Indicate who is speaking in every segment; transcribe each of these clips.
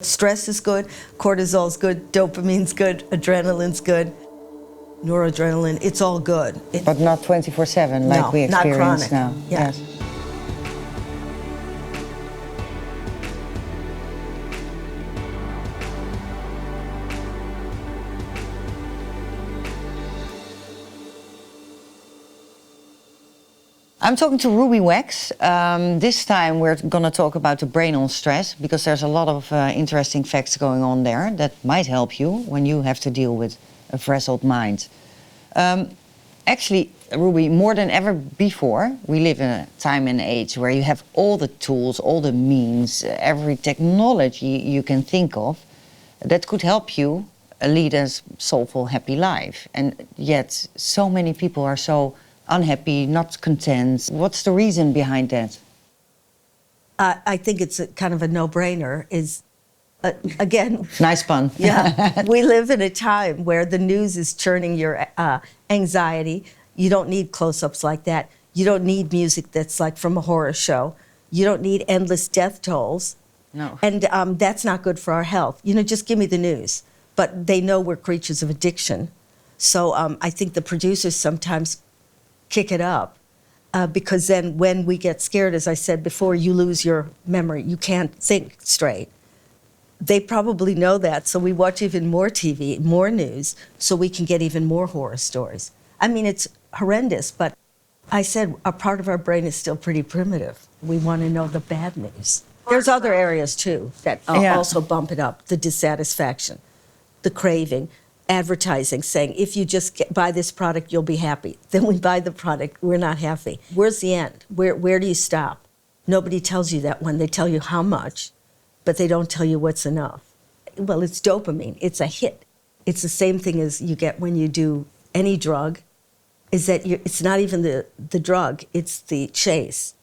Speaker 1: Stress is good, cortisol's good, dopamine's good, adrenaline's good, noradrenaline, it's all good.
Speaker 2: But not 24/7 like
Speaker 1: no,
Speaker 2: we experience
Speaker 1: not chronic.
Speaker 2: now.
Speaker 1: Yeah.
Speaker 2: Yes. I'm talking to Ruby Wax. This time we're going to talk about the brain on stress, because there's a lot of interesting facts going on there that might help you when you have to deal with a frazzled mind. Actually, Ruby, more than ever before, we live in a time and age where you have all the tools, all the means, every technology you can think of that could help you lead a soulful, happy life. And yet so many people are so unhappy, not content. What's the reason behind that?
Speaker 1: I think it's kind of a no-brainer. Again,
Speaker 2: nice pun.
Speaker 1: Yeah, we live in a time where the news is churning your anxiety. You don't need close-ups like that. You don't need music that's like from a horror show. You don't need endless death tolls.
Speaker 2: No.
Speaker 1: And that's not good for our health. You know, just give me the news. But they know we're creatures of addiction. So I think the producers sometimes kick it up, because then when we get scared, as I said before, you lose your memory. You can't think straight. They probably know that, so we watch even more TV, more news, so we can get even more horror stories. I mean, it's horrendous, but I said a part of our brain is still pretty primitive. We want to know the bad news. There's other areas, too, that also bump it up. The dissatisfaction, the craving, advertising saying, if you just buy this product, you'll be happy. Then we buy the product, we're not happy. Where's the end? Where do you stop? Nobody tells you that when they tell you how much, but they don't tell you what's enough. Well, it's dopamine, it's a hit. It's the same thing as you get when you do any drug, is that it's not even the drug, it's the chase.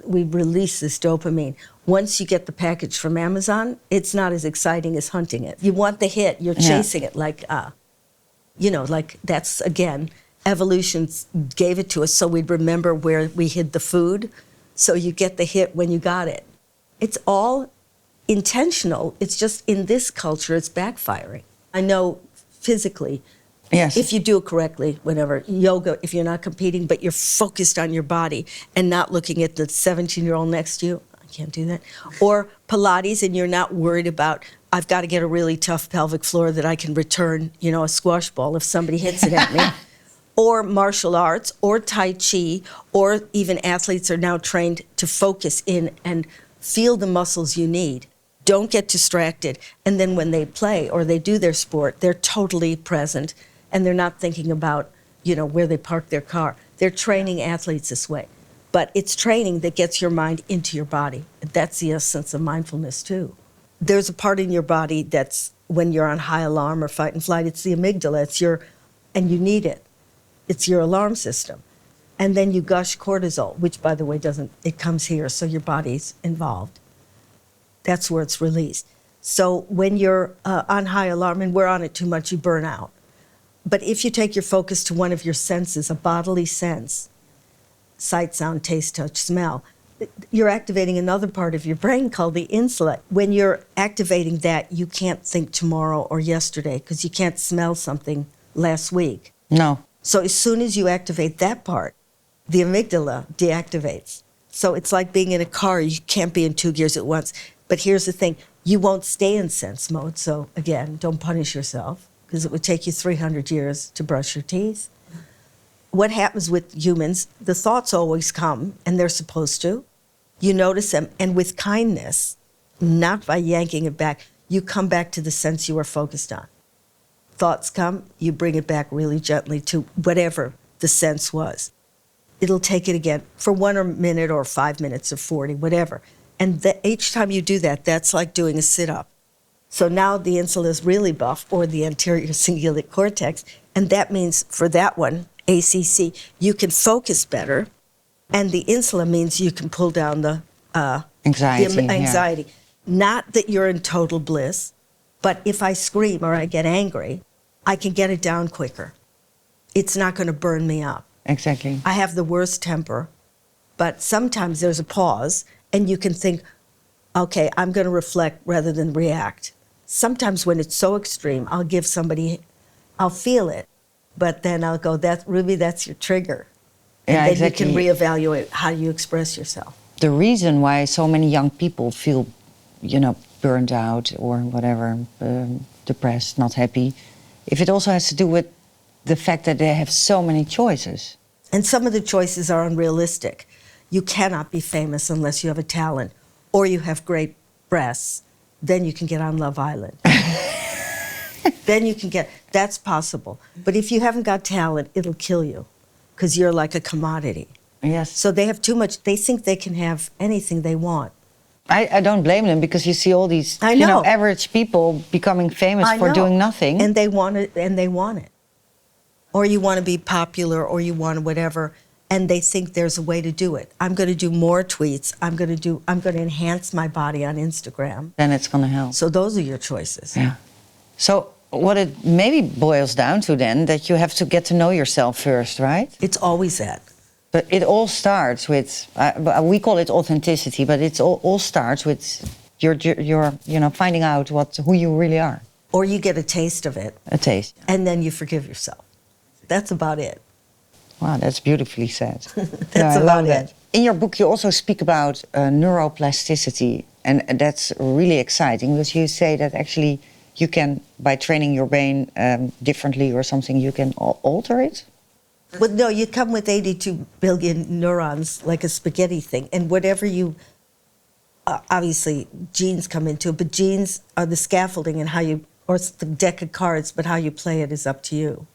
Speaker 1: We release this dopamine. Once you get the package from Amazon, it's not as exciting as hunting it. You want the hit, you're chasing it like, like that's, again, evolution gave it to us so we'd remember where we hid the food, so you get the hit when you got it. It's all intentional, it's just in this culture it's backfiring. I know physically,
Speaker 2: yes,
Speaker 1: if you do it correctly, whatever, yoga, if you're not competing, but you're focused on your body and not looking at the 17-year-old next to you, I can't do that. Or Pilates, and you're not worried about, I've got to get a really tough pelvic floor that I can return, a squash ball if somebody hits it at me. Or martial arts, or Tai Chi, or even athletes are now trained to focus in and feel the muscles you need. Don't get distracted. And then when they play or they do their sport, they're totally present. And they're not thinking about, where they park their car. They're training athletes this way. But it's training that gets your mind into your body. That's the essence of mindfulness, too. There's a part in your body that's, when you're on high alarm or fight and flight, it's the amygdala. And you need it. It's your alarm system. And then you gush cortisol, which, by the way, it comes here, so your body's involved. That's where it's released. So when you're on high alarm, and we're on it too much, you burn out. But if you take your focus to one of your senses, a bodily sense, sight, sound, taste, touch, smell, you're activating another part of your brain called the insula. When you're activating that, you can't think tomorrow or yesterday because you can't smell something last week.
Speaker 2: No.
Speaker 1: So as soon as you activate that part, the amygdala deactivates. So it's like being in a car. You can't be in 2 gears at once. But here's the thing. You won't stay in sense mode. So again, don't punish yourself, because it would take you 300 years to brush your teeth. What happens with humans, the thoughts always come, and they're supposed to. You notice them, and with kindness, not by yanking it back, you come back to the sense you are focused on. Thoughts come, you bring it back really gently to whatever the sense was. It'll take it again for 1 minute or 5 minutes or 40, whatever. And each time you do that, that's like doing a sit-up. So now the insula is really buff, or the anterior cingulate cortex, and that means for that one, ACC, you can focus better, and the insula means you can pull down the anxiety.
Speaker 2: Yeah.
Speaker 1: Not that you're in total bliss, but if I scream or I get angry, I can get it down quicker. It's not going to burn me up.
Speaker 2: Exactly.
Speaker 1: I have the worst temper, but sometimes there's a pause, and you can think, okay, I'm going to reflect rather than react. Sometimes when it's so extreme, I'll give somebody, I'll feel it, but then I'll go, Ruby, that's your trigger. And
Speaker 2: Yeah,
Speaker 1: then
Speaker 2: exactly.
Speaker 1: you can reevaluate how you express yourself.
Speaker 2: The reason why so many young people feel, burned out or whatever, depressed, not happy, if it also has to do with the fact that they have so many choices.
Speaker 1: And some of the choices are unrealistic. You cannot be famous unless you have a talent or you have great breasts. Then you can get on Love Island. Then you can get, that's possible. But if you haven't got talent, it'll kill you because you're like a commodity.
Speaker 2: Yes.
Speaker 1: So they have too much, they think they can have anything they want.
Speaker 2: I don't blame them because you see all these
Speaker 1: I know.
Speaker 2: average people becoming famous
Speaker 1: I
Speaker 2: for
Speaker 1: know.
Speaker 2: doing nothing.
Speaker 1: And they want it, and they want it. Or you want to be popular, or you want whatever, and they think there's a way to do it. I'm going to do more tweets. I'm going to enhance my body on Instagram.
Speaker 2: Then it's going to help.
Speaker 1: So those are your choices.
Speaker 2: Yeah. So what it maybe boils down to then, that you have to get to know yourself first, right?
Speaker 1: It's always that.
Speaker 2: But it all starts with, we call it authenticity, but it all starts with your finding out who you really are.
Speaker 1: Or you get a taste of it.
Speaker 2: A taste.
Speaker 1: And then you forgive yourself. That's about it.
Speaker 2: Wow, that's beautifully said.
Speaker 1: That's about it.
Speaker 2: In your book, you also speak about neuroplasticity, and that's really exciting because you say that actually you can, by training your brain differently or something, you can alter it.
Speaker 1: Well, no, you come with 82 billion neurons, like a spaghetti thing, and whatever you, obviously genes come into it, but genes are the scaffolding and how you, or it's the deck of cards, but how you play it is up to you.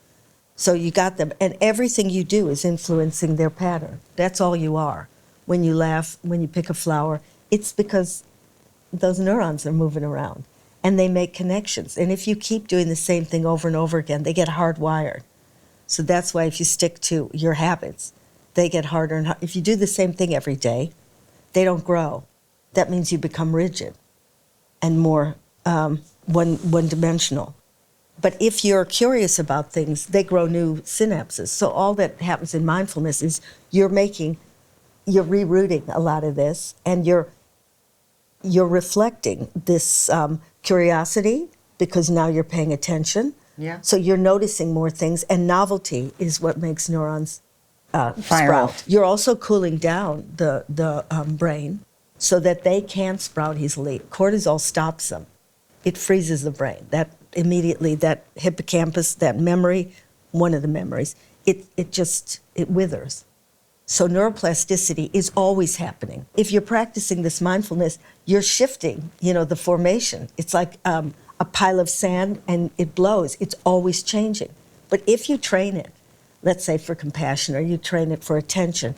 Speaker 1: So you got them, and everything you do is influencing their pattern. That's all you are. When you laugh, when you pick a flower, it's because those neurons are moving around, and they make connections. And if you keep doing the same thing over and over again, they get hardwired. So that's why if you stick to your habits, they get harder and harder. If you do the same thing every day, they don't grow. That means you become rigid and more one-dimensional. But if you're curious about things, they grow new synapses. So all that happens in mindfulness is you're rerouting a lot of this, and you're reflecting this curiosity because now you're paying attention.
Speaker 2: Yeah.
Speaker 1: So you're noticing more things, and novelty is what makes neurons
Speaker 2: Fire
Speaker 1: sprout.
Speaker 2: off.
Speaker 1: You're also cooling down the brain so that they can't sprout easily. Cortisol stops them. It freezes the brain. That immediately, that hippocampus, that memory, one of the memories, it withers. So neuroplasticity is always happening. If you're practicing this mindfulness, you're shifting, the formation. It's like a pile of sand and it blows. It's always changing. But if you train it, let's say for compassion, or you train it for attention,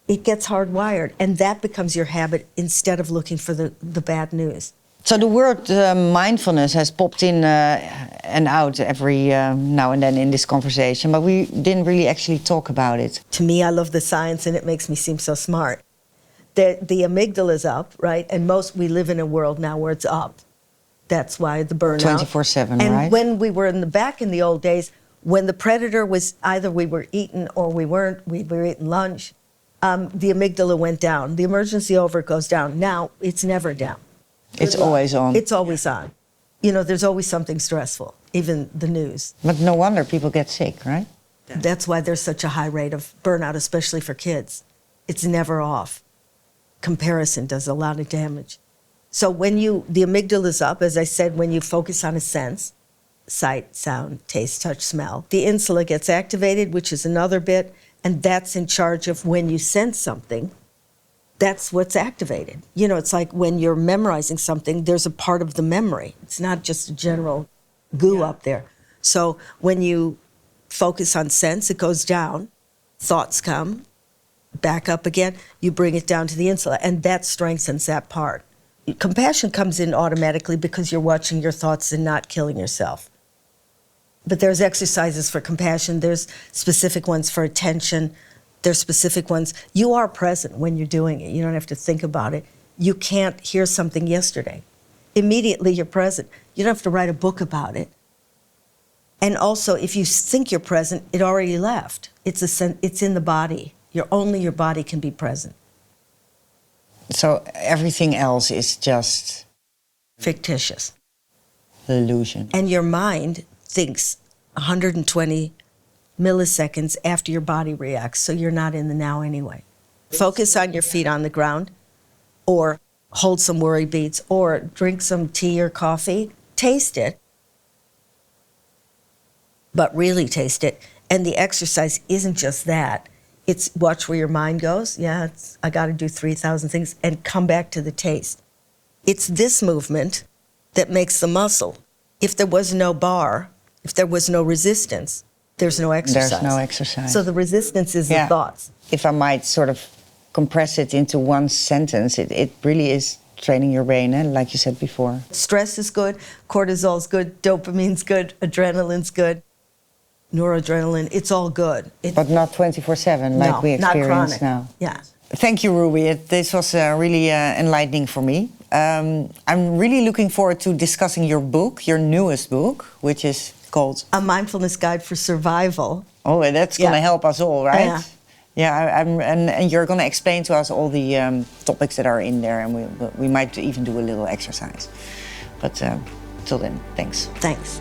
Speaker 1: it gets hardwired, and that becomes your habit instead of looking for the bad news.
Speaker 2: So the word mindfulness has popped in and out every now and then in this conversation, but we didn't really actually talk about it.
Speaker 1: To me, I love the science, and it makes me seem so smart. The amygdala's up, right? And we live in a world now where it's up. That's why the burnout.
Speaker 2: 24/7,
Speaker 1: and
Speaker 2: right?
Speaker 1: when we were back in the old days, when the predator was either we were eaten or we weren't, we were eating lunch, the amygdala went down. The emergency over goes down. Now, it's never down.
Speaker 2: It's always on.
Speaker 1: It's always on. There's always something stressful, even the news.
Speaker 2: But no wonder people get sick, right?
Speaker 1: That's why there's such a high rate of burnout, especially for kids. It's never off. Comparison does a lot of damage. So the amygdala is up, as I said, when you focus on a sense, sight, sound, taste, touch, smell. The insula gets activated, which is another bit, and that's in charge of when you sense something, that's what's activated. It's like when you're memorizing something, there's a part of the memory. It's not just a general goo up there. So when you focus on sense, it goes down, thoughts come, back up again, you bring it down to the insula, and that strengthens that part. Compassion comes in automatically because you're watching your thoughts and not killing yourself. But there's exercises for compassion, there's specific ones for attention, there's specific ones. You are present when you're doing it. You don't have to think about it. You can't hear something yesterday. Immediately you're present. You don't have to write a book about it. And also, if you think you're present, it already left. It's in the body. Only your body can be present.
Speaker 2: So everything else is just
Speaker 1: Fictitious.
Speaker 2: illusion.
Speaker 1: And your mind thinks 120 milliseconds after your body reacts, so you're not in the now anyway. Focus on your feet on the ground, or hold some worry beads, or drink some tea or coffee. Taste it, but really taste it. And the exercise isn't just that. It's watch where your mind goes. Yeah, I got to do 3,000 things, and come back to the taste. It's this movement that makes the muscle. If there was no bar, if there was no resistance, there's no exercise.
Speaker 2: There's no exercise.
Speaker 1: So the resistance is the thoughts.
Speaker 2: If I might sort of compress it into one sentence, it really is training your brain, like you said before.
Speaker 1: Stress is good, cortisol's good, dopamine's good, adrenaline's good, noradrenaline, it's all good.
Speaker 2: But not 24/7 like we experience now.
Speaker 1: Yeah.
Speaker 2: Thank you, Ruby. This was really enlightening for me. I'm really looking forward to discussing your book, your newest book, which is called
Speaker 1: A Mindfulness Guide for Survival.
Speaker 2: Oh, and that's going to help us all, right?
Speaker 1: Yeah.
Speaker 2: Yeah, and you're going to explain to us all the topics that are in there, and we might even do a little exercise. But till then, thanks.
Speaker 1: Thanks.